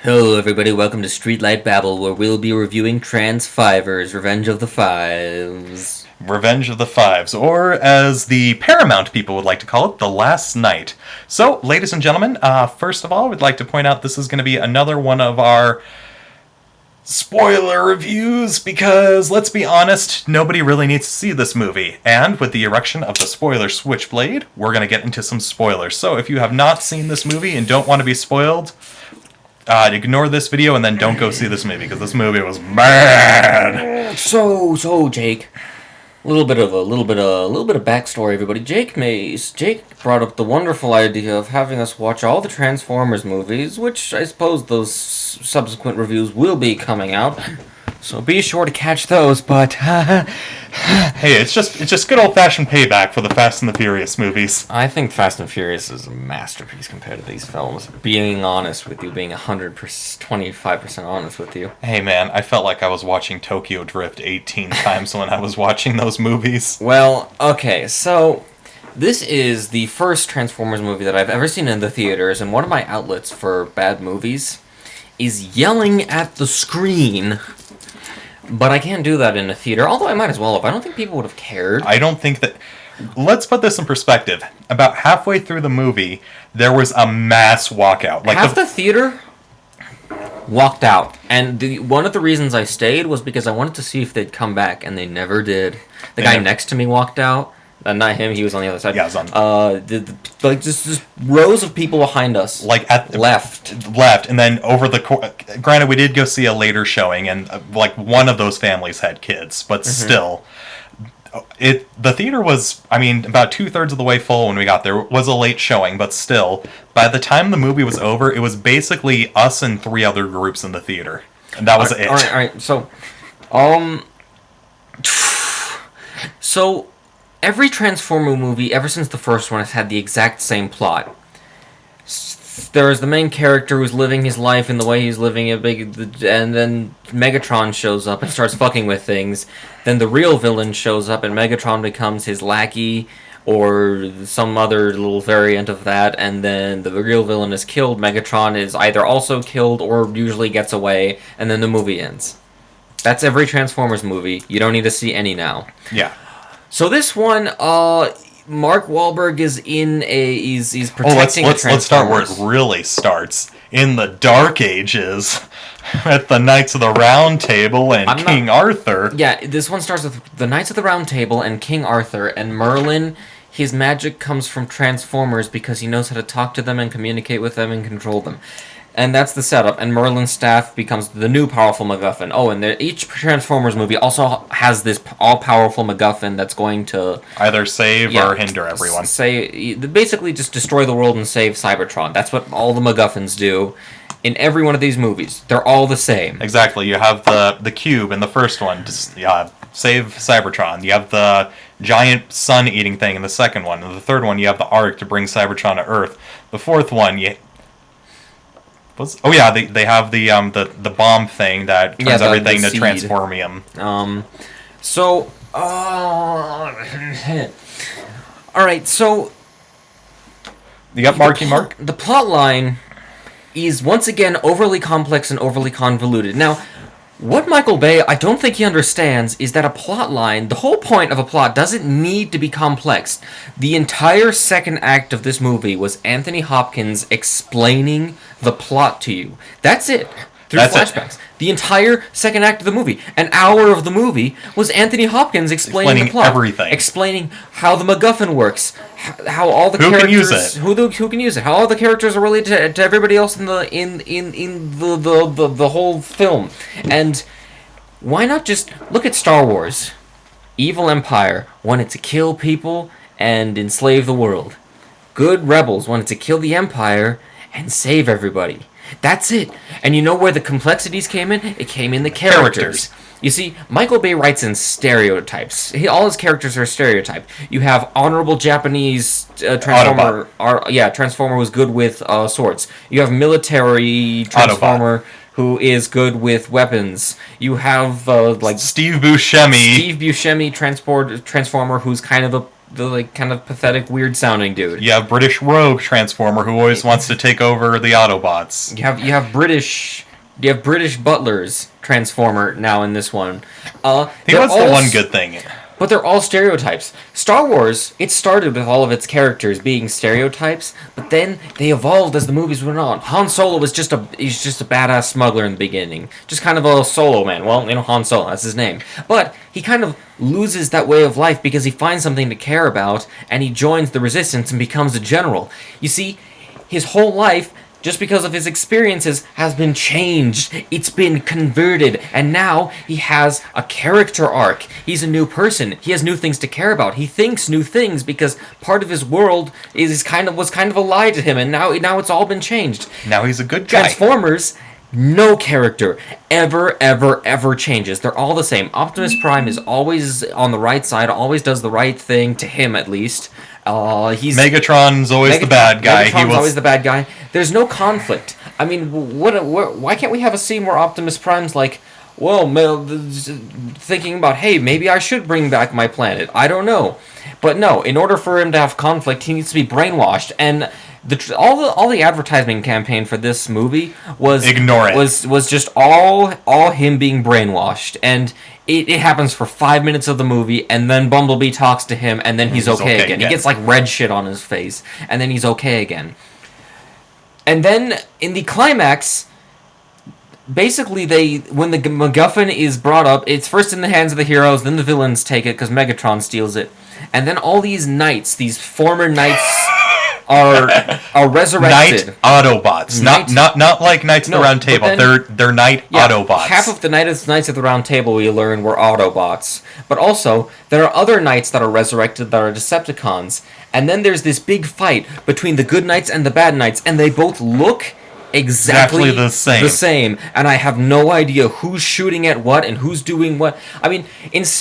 Hello everybody, welcome to Streetlight Babble, where we'll be reviewing Trans-Fivers, Revenge of the Fives. Revenge of the Fives, or as the Paramount people would like to call it, The Last Night. So, ladies and gentlemen, first of all, we'd like to point out this is going to be another one of our spoiler reviews, because, let's be honest, nobody really needs to see this movie. And with the erection of the spoiler switchblade, we're going to get into some spoilers. So, if you have not seen this movie and don't want to be spoiled, ignore this video and then don't go see this movie, because this movie was bad. So, Jake, a little bit of backstory, everybody. Jake brought up the wonderful idea of having us watch all the Transformers movies, which I suppose those subsequent reviews will be coming out. So be sure to catch those, but Hey, it's just good old-fashioned payback for the Fast and the Furious movies. I think Fast and Furious is a masterpiece compared to these films. Being honest with you, being 25% honest with you. Hey man, I felt like I was watching Tokyo Drift 18 times when I was watching those movies. Well, okay, so this is the first Transformers movie that I've ever seen in the theaters, and one of my outlets for bad movies is yelling at the screen. But I can't do that in a theater, although I might as well have. I don't think people would have cared. I don't think that... Let's put this in perspective. About halfway through the movie, there was a mass walkout. Like half the theater walked out. And one of the reasons I stayed was because I wanted to see if they'd come back, and they never did. The guy next to me walked out. Not him, he was on the other side. Yeah, just rows of people behind us. Like at left, and then over the granted, we did go see a later showing, and like one of those families had kids, but still, the theater was, I mean, about 2/3 of the way full when we got there. It was a late showing, but still, by the time the movie was over, it was basically us and 3 other groups in the theater, and that was it. All right. So, every Transformer movie, ever since the first one, has had the exact same plot. There's the main character who's living his life in the way he's living it, and then Megatron shows up and starts fucking with things. Then the real villain shows up, and Megatron becomes his lackey, or some other little variant of that, and then the real villain is killed. Megatron is either also killed, or usually gets away, and then the movie ends. That's every Transformers movie. You don't need to see any now. Yeah. So this one, Mark Wahlberg is he's protecting the Transformers. Let's start where it really starts. In the Dark Ages, at the Knights of the Round Table and King Arthur. Yeah, this one starts with the Knights of the Round Table and King Arthur, and Merlin. His magic comes from Transformers because he knows how to talk to them and communicate with them and control them. And that's the setup, and Merlin's staff becomes the new powerful MacGuffin. Oh, and each Transformers movie also has this all-powerful MacGuffin that's going to either save or hinder everyone. Basically just destroy the world and save Cybertron. That's what all the MacGuffins do in every one of these movies. They're all the same. Exactly. You have the cube in the first one, just save Cybertron. You have the giant sun-eating thing in the second one. In the third one, you have the Ark to bring Cybertron to Earth. The fourth one, they have the bomb thing that turns everything to transformium. All right, so you got Marky Mark. The plot line is once again overly complex and overly convoluted. Now, what Michael Bay, I don't think he understands, is that a plot line, the whole point of a plot doesn't need to be complex. The entire second act of this movie was Anthony Hopkins explaining the plot to you. That's it. Through flashbacks. The entire second act of the movie, an hour of the movie, was Anthony Hopkins explaining the plot. Everything. Explaining how the MacGuffin works, how all the characters... Who can use it. How all the characters are related to everybody else in the whole film. And why not just look at Star Wars? Evil Empire wanted to kill people and enslave the world. Good rebels wanted to kill the Empire and save everybody. That's it. And you know where the complexities came in? It came in the characters. You see, Michael Bay writes in stereotypes. All his characters are stereotyped. You have honorable Japanese Transformer. Transformer who's good with swords. You have military Transformer who is good with weapons. You have Steve Buscemi. Transformer who's kind of a the like kind of pathetic, weird sounding dude. You have British rogue Transformer who always wants to take over the Autobots. You have British butlers Transformer now in this one. He was the one good thing. But they're all stereotypes. Star Wars, it started with all of its characters being stereotypes, but then they evolved as the movies went on. Han Solo was just a badass smuggler in the beginning. Just kind of a solo man. Well, Han Solo, that's his name. But he kind of loses that way of life because he finds something to care about, and he joins the Resistance and becomes a general. You see, his whole life, just because of his experiences, has been changed. It's been converted, and now he has a character arc. He's a new person. He has new things to care about. He thinks new things because part of his world was kind of a lie to him, and now it's all been changed. Now he's a good guy. Transformers, no character ever changes. They're all the same. Optimus Prime is always on the right side, always does the right thing, to him at least. Megatron's always the bad guy. Megatron's always the bad guy. There's no conflict. I mean, why can't we have a scene where Optimus Prime's like, well, thinking about, hey, maybe I should bring back my planet. I don't know. But no, in order for him to have conflict, he needs to be brainwashed. And all the advertising campaign for this movie was ignore it. Was just all him being brainwashed. And it happens for 5 minutes of the movie, and then Bumblebee talks to him, and then he's okay again. He gets like red shit on his face, and then he's okay again. And then in the climax, basically when the MacGuffin is brought up, it's first in the hands of the heroes, then the villains take it because Megatron steals it, and then all these knights, these former knights, are resurrected. Knight Autobots, not like Knights of the Round Table. They're Knight Autobots. Half of the Knights of the Round Table we learn were Autobots, but also there are other knights that are resurrected that are Decepticons, and then there's this big fight between the good knights and the bad knights, and they both look exactly the same, and I have no idea who's shooting at what and who's doing what. I mean,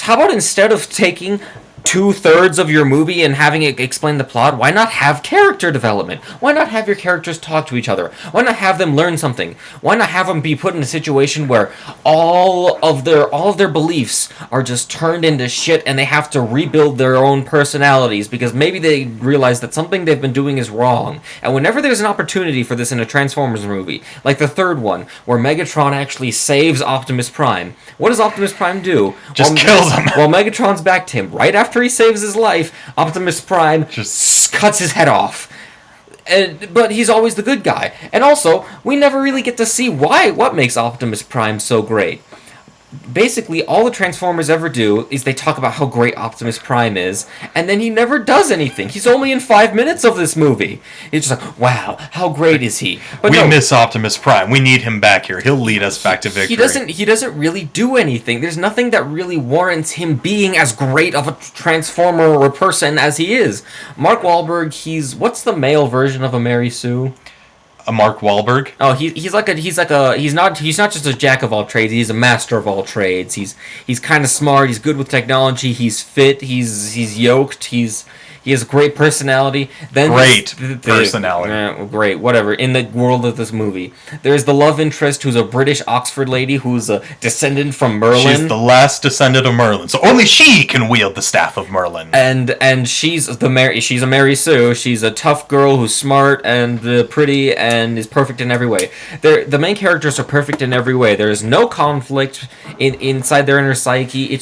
how about instead of taking 2/3 of your movie and having it explain the plot, why not have character development? Why not have your characters talk to each other? Why not have them learn something? Why not have them be put in a situation where all of their beliefs are just turned into shit and they have to rebuild their own personalities because maybe they realize that something they've been doing is wrong. And whenever there's an opportunity for this in a Transformers movie, like the third one, where Megatron actually saves Optimus Prime, what does Optimus Prime do? Just kills him. While Megatron's back to him, right after he saves his life, Optimus Prime just cuts his head off. But he's always the good guy. And also, we never really get to see what makes Optimus Prime so great. Basically, all the Transformers ever do is they talk about how great Optimus Prime is, and then he never does anything. He's only in 5 minutes of this movie. It's just like, wow, how great is he? But we miss Optimus Prime. We need him back here. He'll lead us back to victory. He doesn't really do anything. There's nothing that really warrants him being as great of a Transformer or a person as he is. Mark Wahlberg, what's the male version of a Mary Sue? A Mark Wahlberg? Oh, he's not just a jack of all trades. He's a master of all trades. He's kind of smart. He's good with technology. He's fit. He's yoked. He has a great personality. Personality. Great, whatever. In the world of this movie, there's the love interest who's a British Oxford lady who's a descendant from Merlin. She's the last descendant of Merlin, so only she can wield the staff of Merlin. And she's a Mary Sue. She's a tough girl who's smart and pretty and is perfect in every way. The main characters are perfect in every way. There is no conflict inside their inner psyche.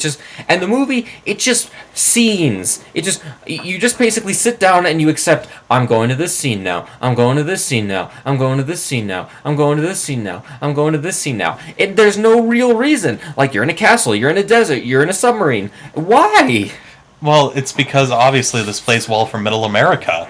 And the movie, it just scenes. You just basically sit down and you accept, I'm going to this scene now, I'm going to this scene now, I'm going to this scene now, I'm going to this scene now, I'm going to this scene now. There's no real reason. Like, you're in a castle, you're in a desert, you're in a submarine. Why? Well, it's because obviously this plays well for Middle America.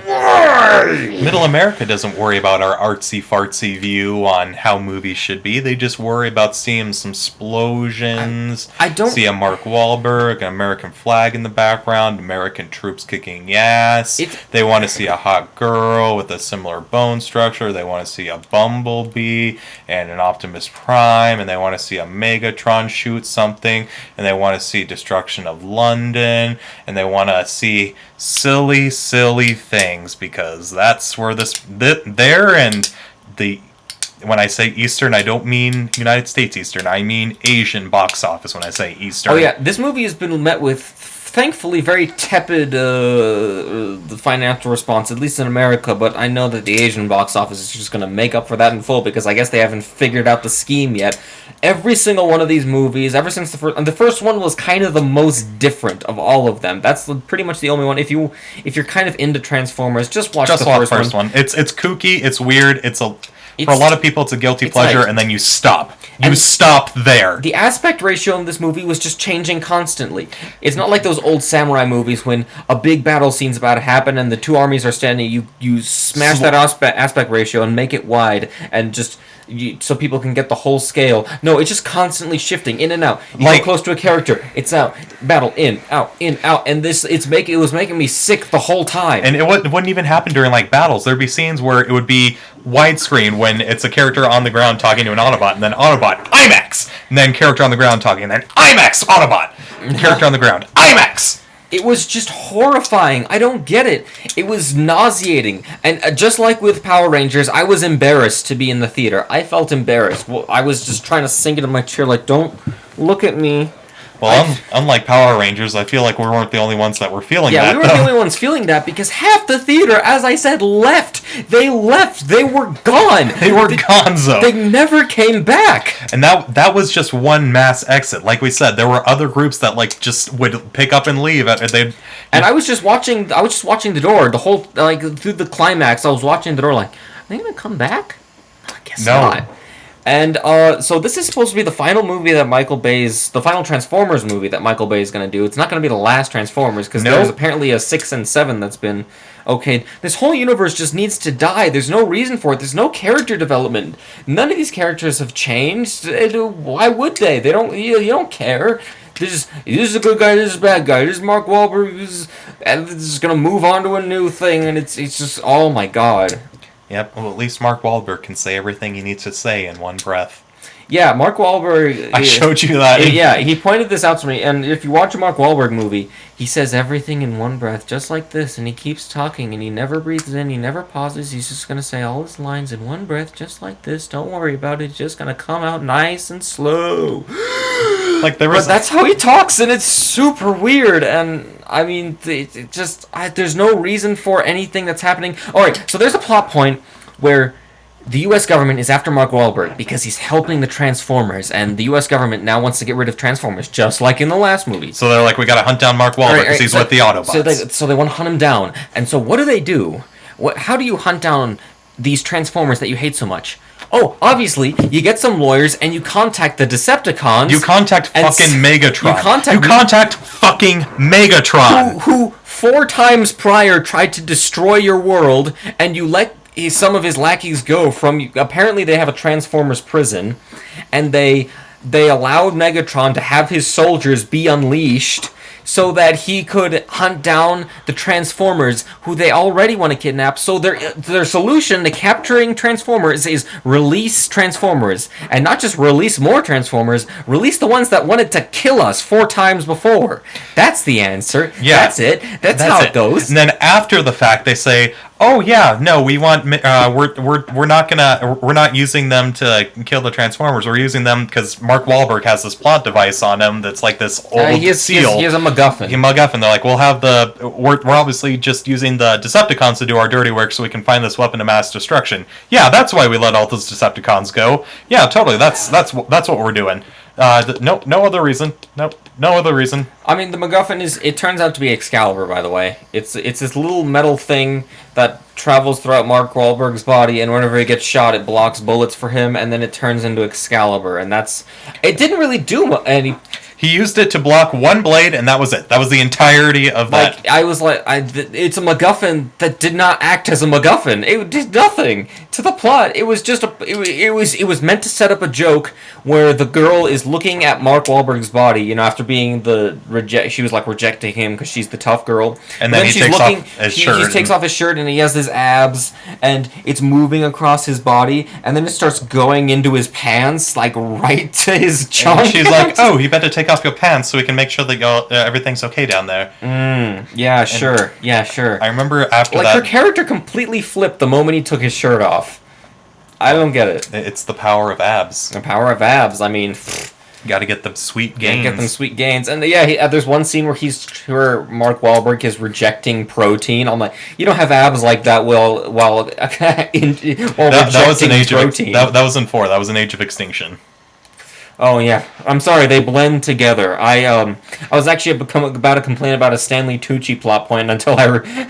Middle America doesn't worry about our artsy-fartsy view on how movies should be. They just worry about seeing some explosions, see a Mark Wahlberg, an American flag in the background, American troops kicking ass. They want to see a hot girl with a similar bone structure. They want to see a Bumblebee and an Optimus Prime, and they want to see a Megatron shoot something, and they want to see destruction of London, and they want to see silly things, because that's where when I say Eastern, I don't mean United States Eastern. I mean Asian box office when I say Eastern. Oh yeah, this movie has been met with thankfully very tepid the financial response, at least in America, but I know that the Asian box office is just going to make up for that in full because I guess they haven't figured out the scheme yet. Every single one of these movies, ever since the first one was kind of the most different of all of them. That's pretty much the only one. If you're kind of into Transformers, just watch the first one. It's kooky, it's weird, for a lot of people, it's a guilty pleasure, and then you stop. You stop there. The aspect ratio in this movie was just changing constantly. It's not like those old samurai movies when a big battle scene's about to happen and the two armies are standing. You smash that aspect ratio and make it wide and just so people can get the whole scale. No, it's just constantly shifting in and out. You go close to a character, it's out, battle, in, out, and it was making me sick the whole time. And it wouldn't even happen during like battles. There'd be scenes where it would be widescreen when it's a character on the ground talking to an Autobot, and then Autobot IMAX, and then character on the ground talking, and then IMAX Autobot, character on the ground IMAX. It was just horrifying. I don't get it. It was nauseating. And just like with Power Rangers, I was embarrassed to be in the theater. I felt embarrassed. Well, I was just trying to sink into my chair like, don't look at me. Well, unlike Power Rangers, I feel like we weren't the only ones that were feeling that. Yeah, we weren't the only ones feeling that because half the theater, as I said, left. They left. They were gone. They were gonzo. They never came back. And that was just one mass exit. Like we said, there were other groups that like just would pick up and leave. And I was just watching the door the whole through the climax. I was watching the door like, are they gonna come back? I guess not. And so this is supposed to be the final movie that the final Transformers movie that Michael Bay is going to do. It's not going to be the last Transformers because there's apparently a 6 and 7 that's been okayed. This whole universe just needs to die. There's no reason for it. There's no character development. None of these characters have changed. Why would they? They don't. You don't care. This is a good guy. This is a bad guy. This is Mark Wahlberg. This is going to move on to a new thing, and it's just oh my god. Yep, well, at least Mark Wahlberg can say everything he needs to say in one breath. Yeah, Mark Wahlberg... I showed you that. Yeah, he pointed this out to me, and if you watch a Mark Wahlberg movie, he says everything in one breath, just like this, and he keeps talking, and he never breathes in, he never pauses, he's just going to say all his lines in one breath, just like this, don't worry about it, it's just going to come out nice and slow. But that's how he talks, and it's super weird, and... I mean, there's no reason for anything that's happening. Alright, so there's a plot point where the U.S. government is after Mark Wahlberg because he's helping the Transformers, and the U.S. government now wants to get rid of Transformers, just like in the last movie. So they're like, we gotta hunt down Mark Wahlberg because he's with the Autobots. So they want to hunt him down. And so what do? How do you hunt down these Transformers that you hate so much? Oh, obviously, you get some lawyers and you contact the Decepticons. You contact fucking Megatron. You contact fucking Megatron. Who 4 times prior tried to destroy your world, and you let some of his lackeys go from... Apparently, they have a Transformers prison, and they allowed Megatron to have his soldiers be unleashed so that he could hunt down the Transformers who they already want to kidnap. So their solution to capturing Transformers is release Transformers. And not just release more Transformers, release the ones that wanted to kill us 4 times before. That's the answer. Yeah. That's it. That's how it goes. And then after the fact, they say, oh yeah, no, we want we're not using them to kill the Transformers. We're using them because Mark Wahlberg has this plot device on him that's like this old seal. He has a MacGuffin. They're like, we're obviously just using the Decepticons to do our dirty work so we can find this weapon of mass destruction. Yeah, that's why we let all those Decepticons go. Yeah, totally. That's what we're doing. No other reason. No other reason. I mean, the MacGuffin it turns out to be Excalibur, by the way. It's this little metal thing that travels throughout Mark Wahlberg's body, and whenever he gets shot, it blocks bullets for him, and then it turns into Excalibur, and it didn't really do any... He used it to block one blade, and that was it. That was the entirety of that. It's a MacGuffin that did not act as a MacGuffin. It did nothing to the plot. It was just it was meant to set up a joke where the girl is looking at Mark Wahlberg's body, after being she was like rejecting him because she's the tough girl. And then he takes off his shirt. He takes off his shirt, and he has his abs, and it's moving across his body, and then it starts going into his pants, like right to his junk. And she's like, oh, you better take off your pants so we can make sure that everything's okay down there. Yeah, sure. I remember after that... her character completely flipped the moment he took his shirt off. I don't get it. It's the power of abs. The power of abs. I mean, Got to get the sweet Yeah, gains. get them sweet gains. And yeah, there's one scene where Mark Wahlberg is rejecting protein. I'm like, you don't have abs like that while rejecting That was an age protein. that was in 4. That was an Age of Extinction. Oh yeah, I'm sorry, they blend together. I was actually about to complain about a Stanley Tucci plot point until I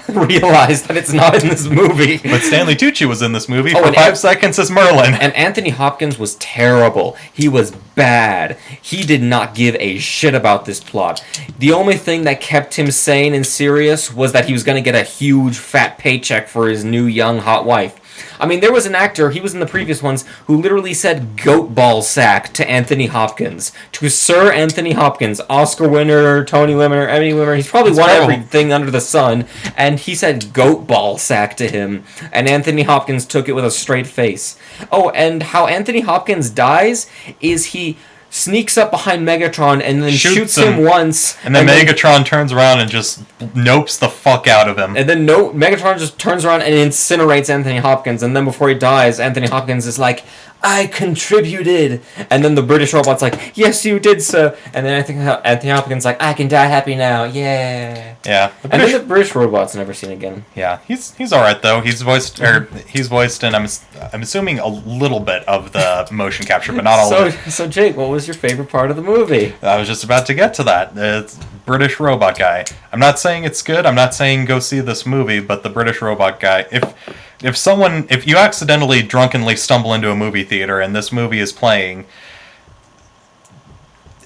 realized that it's not in this movie. But Stanley Tucci was in this movie for and 5 seconds as Merlin. And Anthony Hopkins was terrible. He was bad. He did not give a shit about this plot. The only thing that kept him sane and serious was that he was going to get a huge fat paycheck for his new young hot wife. I mean, there was an actor, he was in the previous ones, who literally said goat ball sack to Anthony Hopkins. To Sir Anthony Hopkins, Oscar winner, Tony winner, Emmy winner, he's probably won everything under the sun, and he said goat ball sack to him, and Anthony Hopkins took it with a straight face. Oh, and how Anthony Hopkins dies is he sneaks up behind Megatron and then shoots him once. And then Megatron turns around and just nopes the fuck out of him. And then Megatron just turns around and incinerates Anthony Hopkins. And then before he dies, Anthony Hopkins is like, I contributed. And then the British robot's like, yes, you did, sir. And then I think Anthony Hopkins is like, I can die happy now. Yeah. Yeah. And then the British robot's never seen again. Yeah, he's all right though. He's voiced, and I'm assuming a little bit of the motion capture, but not all of it. So Jake, what was your favorite part of the movie? I was just about to get to that. It's British robot guy. I'm not saying it's good. I'm not saying go see this movie, but the British robot guy. If you accidentally drunkenly stumble into a movie theater and this movie is playing,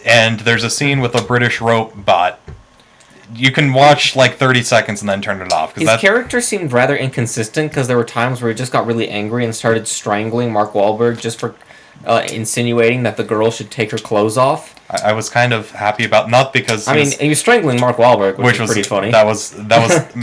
and there's a scene with a British robot, you can watch like 30 seconds and then turn it off. His character seemed rather inconsistent because there were times where he just got really angry and started strangling Mark Wahlberg just for insinuating that the girl should take her clothes off. I was kind of happy about, not because he was strangling Mark Wahlberg, which was pretty funny. That was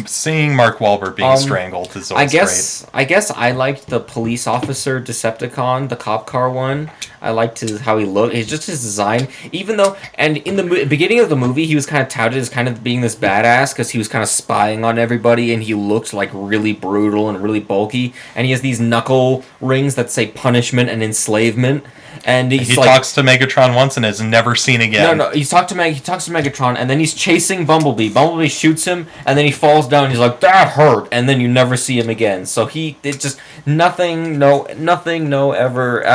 seeing Mark Wahlberg being strangled is always great. I guess I liked the police officer Decepticon, the cop car one. I liked how he looked. It's just his design. Even though, and in the beginning of the movie, he was kind of touted as kind of being this badass because he was kind of spying on everybody, and he looked like really brutal and really bulky. And he has these knuckle rings that say punishment and enslavement. And he talks to Megatron once and is never seen again. No, he talks to Megatron, and then he's chasing Bumblebee. Bumblebee shoots him, and then he falls down. And he's like, "That hurt," and then you never see him again. So nothing ever.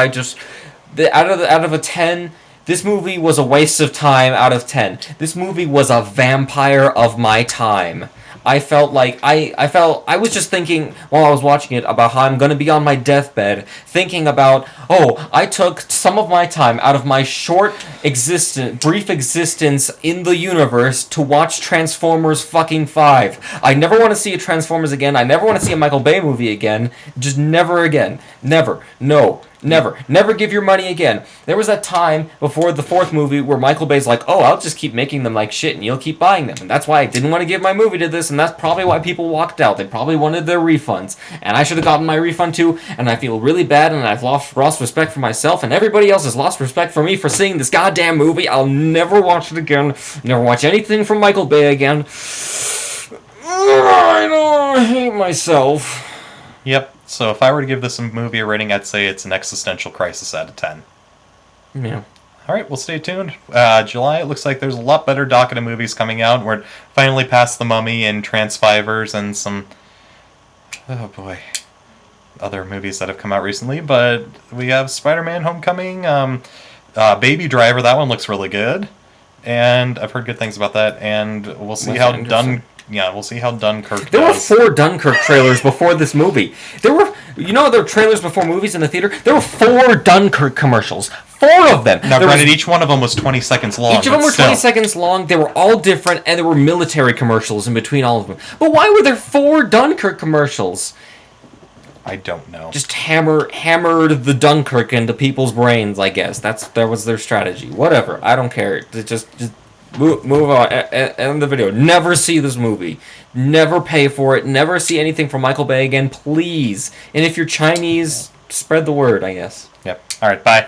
Out of a 10, this movie was a waste of time. Out of 10, this movie was a vampire of my time. I felt like I was just thinking while I was watching it about how I'm going to be on my deathbed, thinking about, I took some of my time out of my brief existence in the universe to watch Transformers fucking 5. I never want to see a Transformers again. I never want to see a Michael Bay movie again. Just never again. Never. No. Never give your money again. There was that time before the 4th movie where Michael Bay's like, I'll just keep making them like shit and you'll keep buying them. And that's why I didn't want to give my movie to this, and that's probably why people walked out. They probably wanted their refunds. And I should have gotten my refund too, and I feel really bad, and I've lost respect for myself, and everybody else has lost respect for me for seeing this goddamn movie. I'll never watch it again. Never watch anything from Michael Bay again. I hate myself. Yep. So if I were to give this movie a rating, I'd say it's an existential crisis out of 10. Yeah. All right, well, stay tuned. July, it looks like there's a lot better docket of movies coming out. We're finally past The Mummy and Transfivers and some, other movies that have come out recently. But we have Spider-Man Homecoming, Baby Driver, that one looks really good. And I've heard good things about that. And we'll see how Dunkirk There were 4 Dunkirk trailers before this movie. There were trailers before movies in the theater? There were 4 Dunkirk commercials. 4 of them. Now, granted, each one of them was 20 seconds long. Each of them were 20 seconds long. They were all different, and there were military commercials in between all of them. But why were there 4 Dunkirk commercials? I don't know. Just hammered the Dunkirk into people's brains, I guess. That was their strategy. Whatever. I don't care. Just move on. End the video. Never see this movie. Never pay for it. Never see anything from Michael Bay again, please. And if you're Chinese, spread the word, I guess. Yep. All right, bye.